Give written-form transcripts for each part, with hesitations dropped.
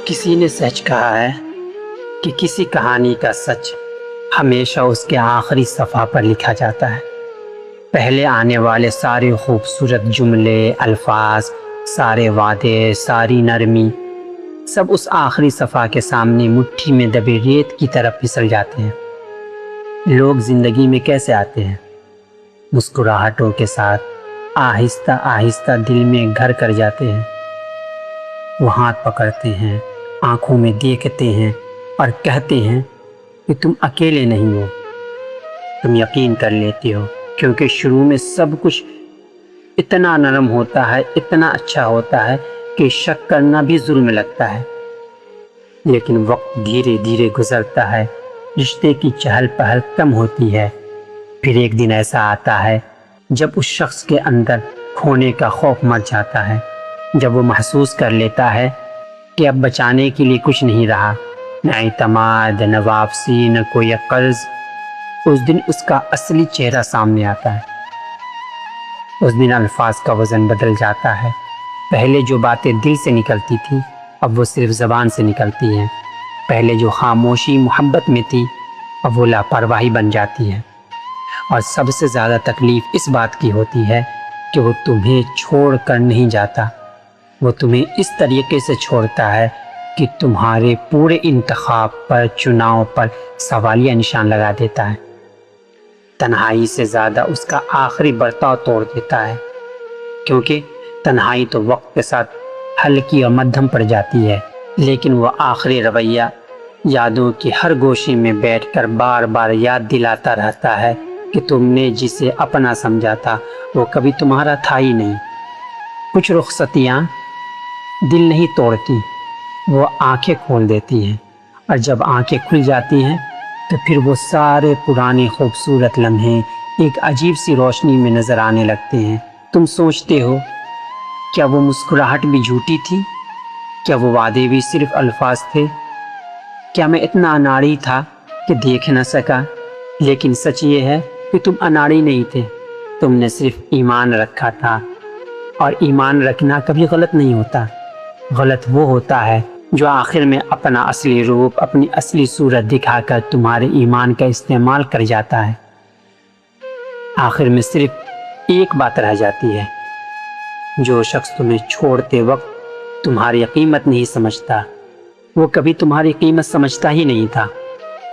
کسی نے سچ کہا ہے کہ کسی کہانی کا سچ ہمیشہ اس کے آخری صفحہ پر لکھا جاتا ہے۔ پہلے آنے والے سارے خوبصورت جملے، الفاظ، سارے وعدے، ساری نرمی، سب اس آخری صفحہ کے سامنے مٹھی میں دبے ریت کی طرف پھسل جاتے ہیں۔ لوگ زندگی میں کیسے آتے ہیں؟ مسکراہٹوں کے ساتھ آہستہ آہستہ دل میں گھر کر جاتے ہیں۔ وہ ہاتھ پکڑتے ہیں، آنکھوں میں دیکھتے ہیں اور کہتے ہیں کہ تم اکیلے نہیں ہو۔ تم یقین کر لیتے ہو کیونکہ شروع میں سب کچھ اتنا نرم ہوتا ہے، اتنا اچھا ہوتا ہے کہ شک کرنا بھی ظلم لگتا ہے۔ لیکن وقت دھیرے دھیرے گزرتا ہے، رشتے کی چہل پہل کم ہوتی ہے۔ پھر ایک دن ایسا آتا ہے جب اس شخص کے اندر کھونے کا خوف مر جاتا ہے، جب وہ محسوس کر لیتا ہے کہ اب بچانے کے لیے کچھ نہیں رہا، نہ اعتماد، نہ واپسی، نہ کوئی قرض۔ اس دن اس کا اصلی چہرہ سامنے آتا ہے۔ اس دن الفاظ کا وزن بدل جاتا ہے۔ پہلے جو باتیں دل سے نکلتی تھی اب وہ صرف زبان سے نکلتی ہیں۔ پہلے جو خاموشی محبت میں تھی اب وہ لاپرواہی بن جاتی ہے۔ اور سب سے زیادہ تکلیف اس بات کی ہوتی ہے کہ وہ تمہیں چھوڑ کر نہیں جاتا، وہ تمہیں اس طریقے سے چھوڑتا ہے کہ تمہارے پورے انتخاب پر، چناؤ پر سوالیہ نشان لگا دیتا ہے۔ تنہائی سے زیادہ اس کا آخری برتاؤ توڑ دیتا ہے، کیونکہ تنہائی تو وقت کے ساتھ ہلکی اور مدھم پڑ جاتی ہے، لیکن وہ آخری رویہ یادوں کی ہر گوشے میں بیٹھ کر بار بار یاد دلاتا رہتا ہے کہ تم نے جسے اپنا سمجھا تھا وہ کبھی تمہارا تھا ہی نہیں۔ کچھ رخصتیاں دل نہیں توڑتی، وہ آنکھیں کھول دیتی ہیں، اور جب آنکھیں کھل جاتی ہیں تو پھر وہ سارے پرانے خوبصورت لمحے ایک عجیب سی روشنی میں نظر آنے لگتے ہیں۔ تم سوچتے ہو کیا وہ مسکراہٹ بھی جھوٹی تھی؟ کیا وہ وعدے بھی صرف الفاظ تھے؟ کیا میں اتنا اناڑی تھا کہ دیکھ نہ سکا؟ لیکن سچ یہ ہے کہ تم اناڑی نہیں تھے، تم نے صرف ایمان رکھا تھا، اور ایمان رکھنا کبھی غلط نہیں ہوتا۔ غلط وہ ہوتا ہے جو آخر میں اپنا اصلی روپ، اپنی اصلی صورت دکھا کر تمہارے ایمان کا استعمال کر جاتا ہے۔ آخر میں صرف ایک بات رہ جاتی ہے، جو شخص تمہیں چھوڑتے وقت تمہاری قیمت نہیں سمجھتا، وہ کبھی تمہاری قیمت سمجھتا ہی نہیں تھا۔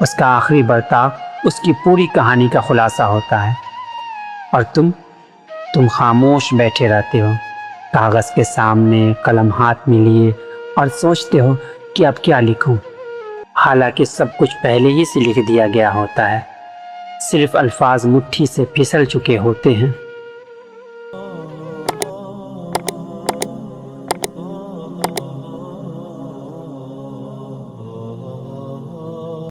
اس کا آخری برتاؤ اس کی پوری کہانی کا خلاصہ ہوتا ہے، اور تم خاموش بیٹھے رہتے ہو، کاغذ کے سامنے، قلم ہاتھ میں لیے، اور سوچتے ہو کہ اب کیا لکھوں، حالانکہ سب کچھ پہلے ہی سے لکھ دیا گیا ہوتا ہے، صرف الفاظ مٹھی سے پھسل چکے ہوتے ہیں۔